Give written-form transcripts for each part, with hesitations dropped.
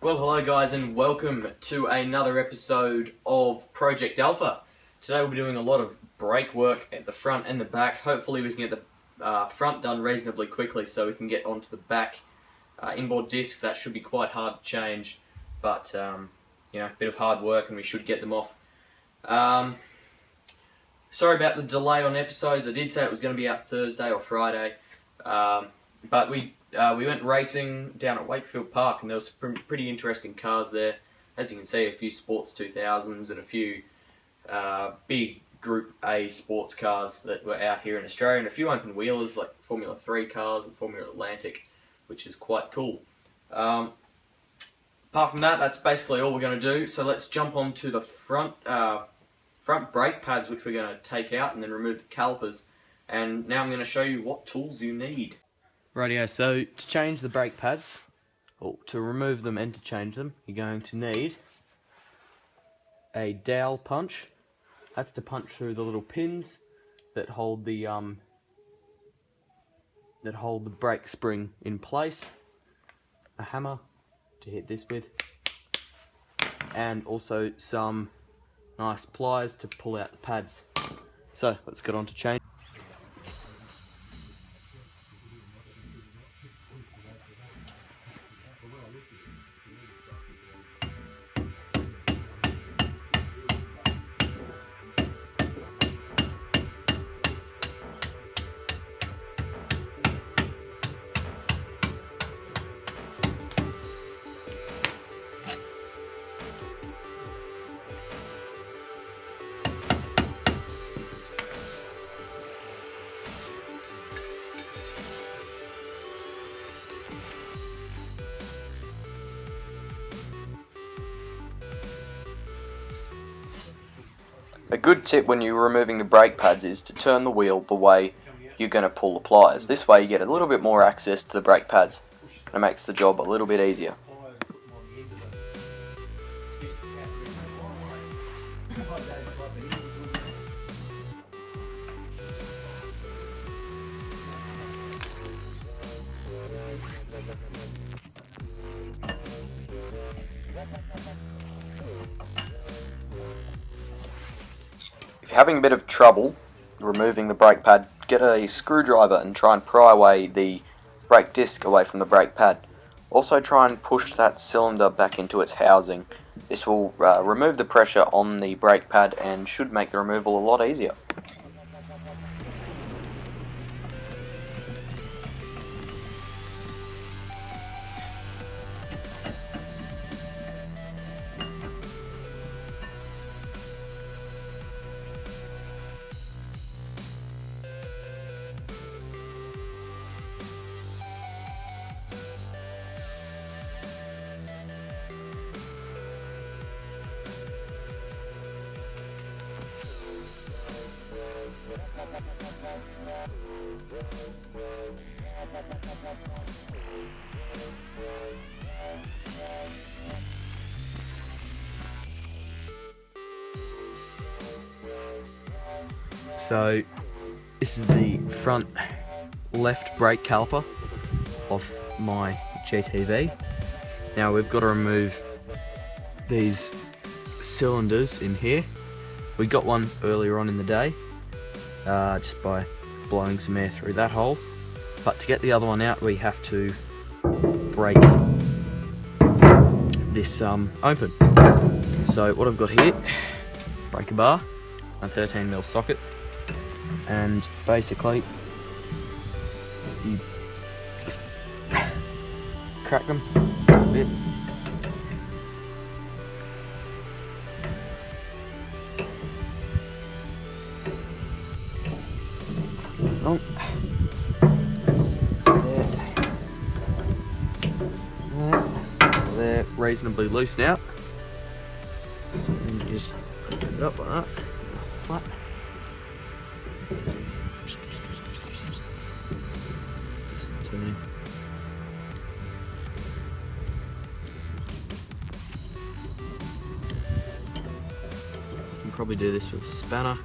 Well, hello guys and welcome to another episode of Project Alpha. Today we'll be doing a lot of brake work at the front and the back. Hopefully we can get the front done reasonably quickly so we can get onto the back inboard disc. That should be quite hard to change, but a bit of hard work and we should get them off. Sorry about the delay on episodes. I did say it was going to be out Thursday or Friday, but we went racing down at Wakefield Park and there was some pretty interesting cars there. As you can see, a few Sports 2000s and a few big Group A sports cars that were out here in Australia, and a few open wheelers like Formula 3 cars and Formula Atlantic, which is quite cool. Apart from that, that's basically all we're going to do. So let's jump on to the front brake pads, which we're going to take out and then remove the calipers. And now I'm going to show you what tools you need. Rightio, so to change the brake pads, or to remove them and to change them, you're going to need a dowel punch. That's to punch through the little pins that hold the brake spring in place. A hammer to hit this with, and also some nice pliers to pull out the pads. So let's get on to change. A good tip when you're removing the brake pads is to turn the wheel the way you're going to pull the pliers. This way you get a little bit more access to the brake pads and it makes the job a little bit easier. If you're having a bit of trouble removing the brake pad, get a screwdriver and try and pry away the brake disc away from the brake pad. Also try and push that cylinder back into its housing. This will remove the pressure on the brake pad and should make the removal a lot easier. So this is the front left brake caliper of my GTV. Now we've got to remove these cylinders in here. We got one earlier on in the day just by blowing some air through that hole, but to get the other one out we have to break this open. So what I've got here, breaker bar, a 13mm socket, and basically you just crack them a bit. Oh. So they're reasonably loose now. So then you just put it up like that, nice and flat. Just turning. You can probably do this with a spanner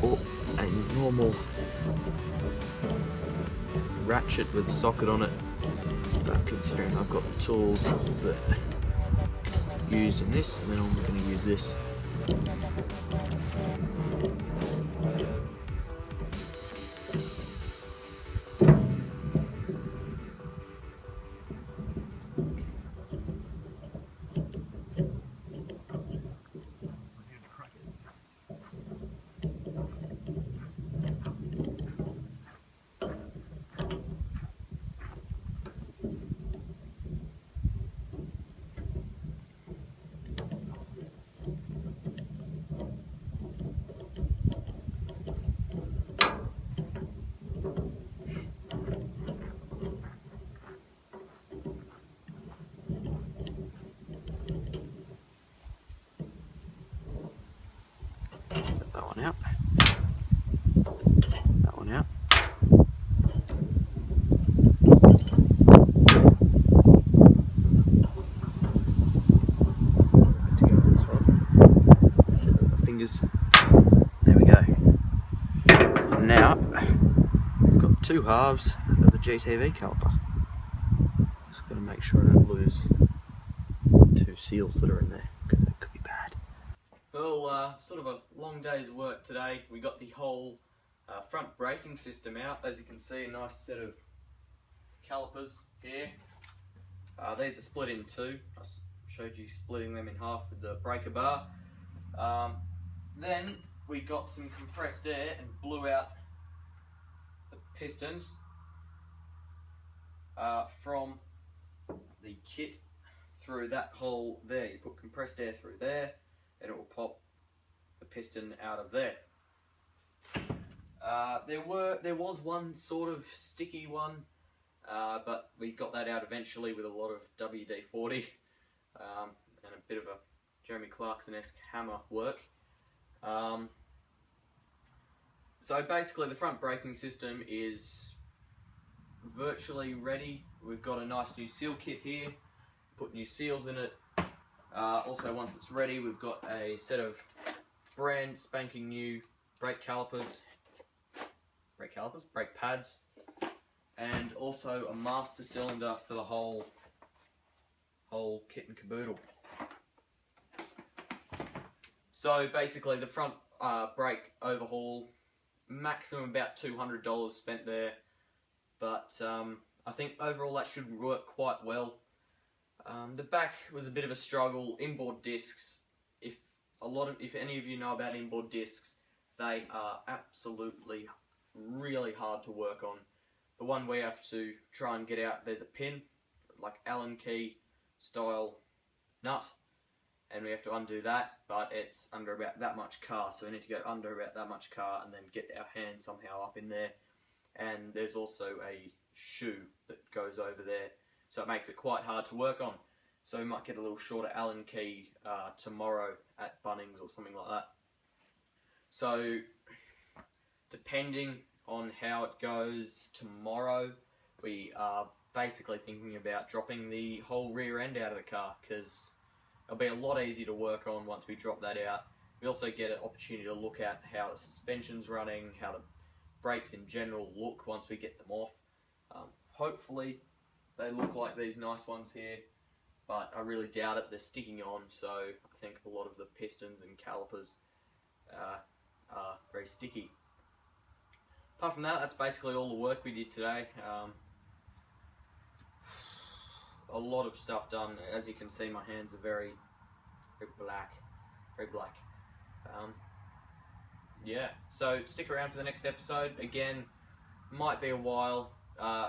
or a normal ratchet with a socket on it, but considering I've got the tools that used in this, and then I'm going to use this. That one out. That one out. Fingers. There we go. Now we've got 2 halves of the GTV caliper. Just got to make sure I don't lose 2 seals that are in there, because that could be bad. Well, sort of a long day's work today. We got the whole front braking system out. As you can see, a nice set of calipers here. These are split in 2. I showed you splitting them in half with the breaker bar. Then we got some compressed air and blew out the pistons from the kit through that hole there. You put compressed air through there, and it will pop the piston out of there. There was one sort of sticky one, but we got that out eventually with a lot of WD-40 and a bit of a Jeremy Clarkson-esque hammer work. So basically the front braking system is virtually ready. We've got a nice new seal kit here, put new seals in it. Also, once it's ready, we've got a set of brand spanking new brake pads, and also a master cylinder for the whole kit and caboodle. So basically the front brake overhaul, maximum about $200 spent there, but I think overall that should work quite well. The back was a bit of a struggle. Inboard discs, if any of you know about inboard discs, they are absolutely really hard to work on. The one we have to try and get out, there's a pin, like Allen key style nut, and we have to undo that, but it's under about that much car, so we need to go under about that much car and then get our hand somehow up in there. And there's also a shoe that goes over there, so it makes it quite hard to work on. So we might get a little shorter Allen key tomorrow at Bunnings or something like that. So depending on how it goes tomorrow, we are basically thinking about dropping the whole rear end out of the car, because it'll be a lot easier to work on once we drop that out. We also get an opportunity to look at how the suspension's running, how the brakes in general look once we get them off. Hopefully they look like these nice ones here, but I really doubt it. They're sticking on, so I think a lot of the pistons and calipers are very sticky. Apart from that, that's basically all the work we did today. A lot of stuff done. As you can see, my hands are very black. Yeah, so stick around for the next episode. Again, might be a while.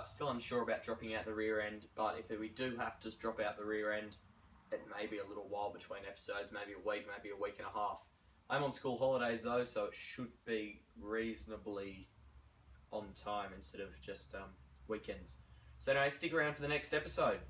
Still unsure about dropping out the rear end, but if we do have to drop out the rear end, it may be a little while between episodes, maybe a week, maybe a week and a half. I'm on school holidays though, so it should be reasonably on time instead of just weekends. So anyway, stick around for the next episode.